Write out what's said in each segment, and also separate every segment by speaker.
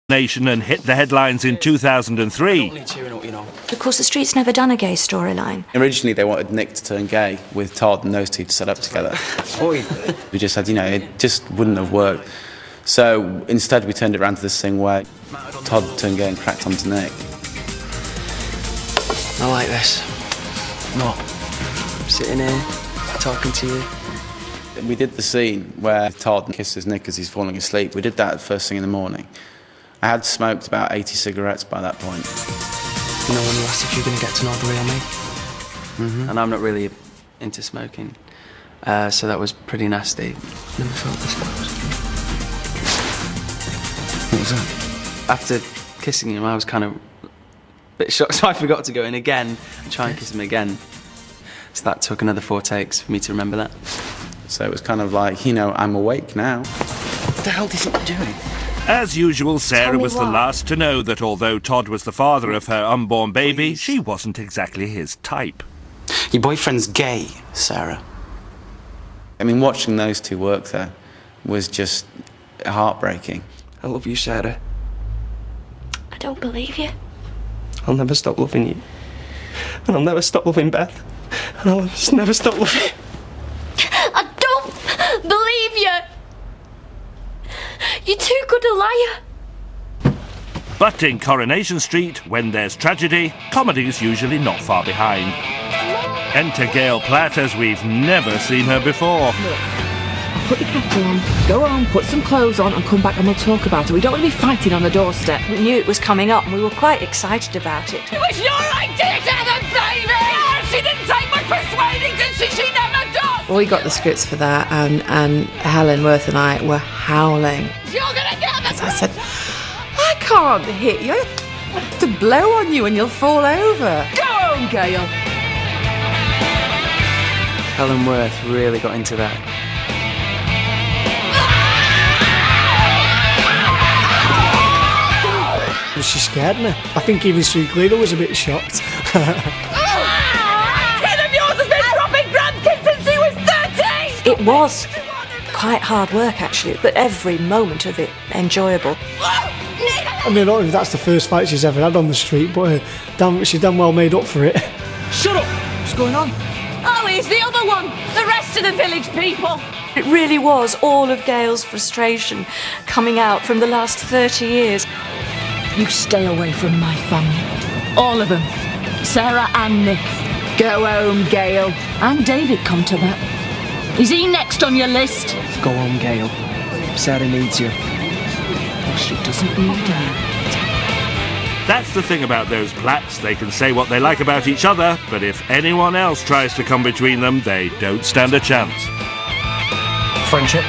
Speaker 1: Nation and hit the headlines in 2003.
Speaker 2: Of course, the Street's never done a gay storyline.
Speaker 3: Originally, they wanted Nick to turn gay with Todd and those two to set up together. We just said, it just wouldn't have worked. So instead, we turned it around to this thing where Todd turned gay and cracked onto Nick.
Speaker 4: I like this. Not sitting here, talking to you.
Speaker 3: We did the scene where Todd kisses Nick as he's falling asleep. We did that first thing in the morning. I had smoked about 80 cigarettes by that point.
Speaker 4: You know when you asked if you're going to get to know the real me? Mm-hmm. And I'm not really into smoking, so that was pretty nasty. Never felt this close.
Speaker 3: What was that?
Speaker 4: After kissing him, I was kind of a bit shocked, so I forgot to go in again and try and kiss him again. So that took another 4 takes for me to remember that.
Speaker 3: So it was kind of like, I'm awake now.
Speaker 4: What the hell do you think you're doing?
Speaker 1: As usual, Sarah was the last to know that although Todd was the father of her unborn baby, she wasn't exactly his type.
Speaker 3: Your boyfriend's gay, Sarah. I mean, watching those two work there was just heartbreaking.
Speaker 4: I love you, Sarah.
Speaker 2: I don't believe you.
Speaker 4: I'll never stop loving you. And I'll never stop loving Beth. And I'll just never stop loving you.
Speaker 2: I don't believe you. You're too good a liar.
Speaker 1: But in Coronation Street, when there's tragedy, comedy's usually not far behind. Enter Gail Platt as we've never seen her before.
Speaker 5: Look, put your kettle on, go home, put some clothes on and come back and we'll talk about it. We don't want to be fighting on the doorstep.
Speaker 2: We knew it was coming up and we were quite excited about it.
Speaker 6: It was your idea to have a baby! Yeah, she didn't take much persuading, did she? She never does!
Speaker 5: We got the scripts for that and Helen Worth and I were howling.
Speaker 6: You're gonna get the...
Speaker 5: So I said, I can't hit you. I have to blow on you and you'll fall over. Go home, Gail.
Speaker 4: Helen Worth really got into that.
Speaker 7: She scared me. I think even Sue Cleaver was a bit shocked.
Speaker 6: Kid of yours has been dropping grandkids since he was 13!
Speaker 2: It was quite hard work, actually, but every moment of it enjoyable.
Speaker 7: I mean, I don't know if that's the first fight she's ever had on the street, but she's done well made up for it.
Speaker 5: Shut up! What's going on?
Speaker 6: Oh, he's the other one! The rest of the village people!
Speaker 2: It really was all of Gail's frustration coming out from the last 30 years.
Speaker 5: You stay away from my family. All of them. Sarah and Nick. Go home, Gail. And David, come to that. Is he next on your list?
Speaker 4: Go home, Gail. Sarah needs you.
Speaker 5: Well, she doesn't need you.
Speaker 1: That's the thing about those Platts. They can say what they like about each other, but if anyone else tries to come between them, they don't stand a chance.
Speaker 7: Friendship.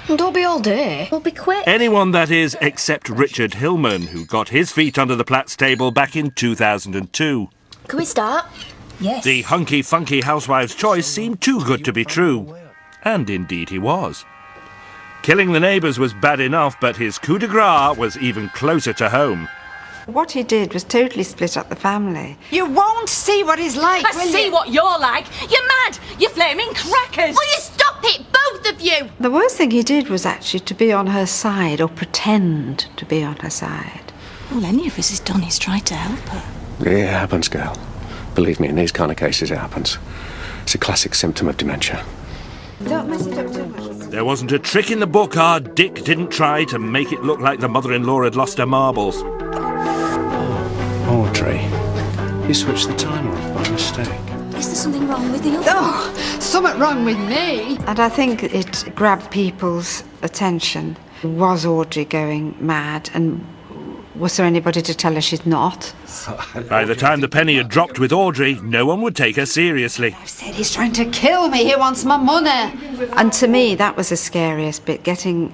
Speaker 8: Don't be all day. We'll be quick.
Speaker 1: Anyone, that is, except Richard Hillman, who got his feet under the Platts table back in 2002.
Speaker 8: Can we start?
Speaker 2: Yes.
Speaker 1: The hunky-funky housewife's choice seemed too good to be true. And indeed he was. Killing the neighbours was bad enough, but his coup de grace was even closer to home.
Speaker 9: What he did was totally split up the family.
Speaker 6: You won't see what he's like,
Speaker 8: I see what you're like. You're mad. You're flaming crackers. Will you stop it, both of you?
Speaker 9: The worst thing he did was actually to be on her side, or pretend to be on her side.
Speaker 2: All any of us has done is tried to help her.
Speaker 10: It happens, girl. Believe me, in these kind of cases it happens. It's a classic symptom of dementia.
Speaker 9: Don't mess it up too much.
Speaker 1: There wasn't a trick in the book our Dick didn't try to make it look like the mother-in-law had lost her marbles.
Speaker 10: Audrey, you switched the timer off by mistake.
Speaker 8: Is there something wrong with the other?
Speaker 6: Oh, something wrong with me.
Speaker 9: And I think it grabbed people's attention. Was Audrey going mad? And was there anybody to tell her she's not?
Speaker 1: By the time the penny had dropped with Audrey, no one would take her seriously.
Speaker 9: I've said he's trying to kill me. He wants my money. And to me, that was the scariest bit, getting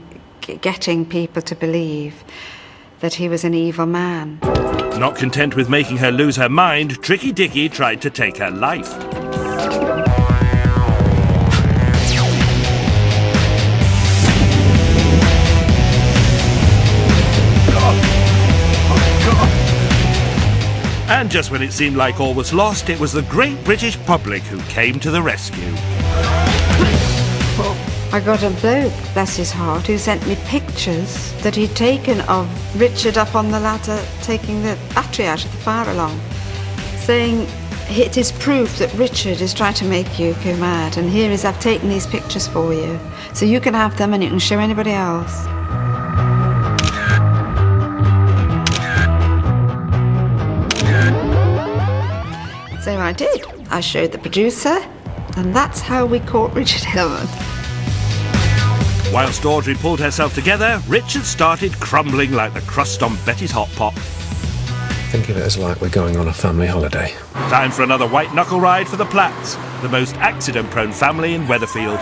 Speaker 9: people to believe that he was an evil man.
Speaker 1: Not content with making her lose her mind, Tricky Dicky tried to take her life. And just when it seemed like all was lost, it was the great British public who came to the rescue.
Speaker 9: I got a bloke, bless his heart, who sent me pictures that he'd taken of Richard up on the ladder taking the battery out of the fire alarm, saying it is proof that Richard is trying to make you go mad, and here is, I've taken these pictures for you, so you can have them and you can show anybody else. So I did. I showed the producer, and that's how we caught Richard Hillman.
Speaker 1: Whilst Audrey pulled herself together, Richard started crumbling like the crust on Betty's hot pot.
Speaker 10: Think of it as like we're going on a family holiday.
Speaker 1: Time for another white-knuckle ride for the Platts, the most accident-prone family in Weatherfield.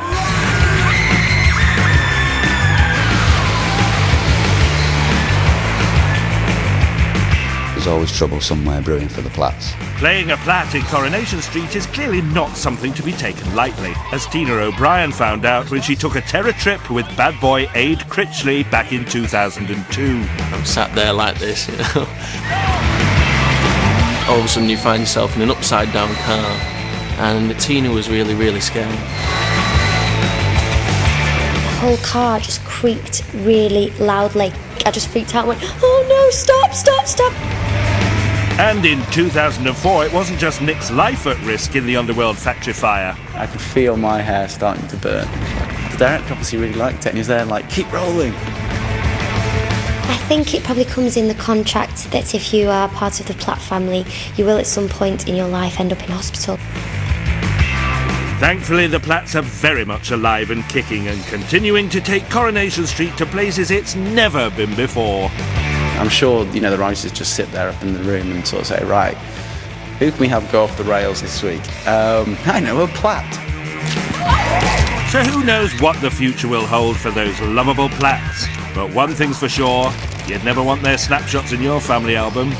Speaker 11: There's always trouble somewhere brewing for the Platts.
Speaker 1: Playing a Platt in Coronation Street is clearly not something to be taken lightly, as Tina O'Brien found out when she took a terror trip with bad boy Aid Critchley back in 2002.
Speaker 4: I'm sat there like this, you know. All of a sudden you find yourself in an upside down car, and Tina was really, really scary.
Speaker 12: The whole car just creaked really loudly. I just freaked out and went, oh no, stop, stop, stop.
Speaker 1: And in 2004, it wasn't just Nick's life at risk in the Underworld factory fire.
Speaker 3: I could feel my hair starting to burn. The director obviously really liked it, and he was there like, keep rolling.
Speaker 12: I think it probably comes in the contract that if you are part of the Platt family, you will at some point in your life end up in hospital.
Speaker 1: Thankfully, the Platts are very much alive and kicking and continuing to take Coronation Street to places it's never been before.
Speaker 3: I'm sure, you know, the writers just sit there up in the room and sort of say, right, who can we have go off the rails this week? I know, a Platt.
Speaker 1: So who knows what the future will hold for those lovable Platts? But one thing's for sure, you'd never want their snapshots in your family album.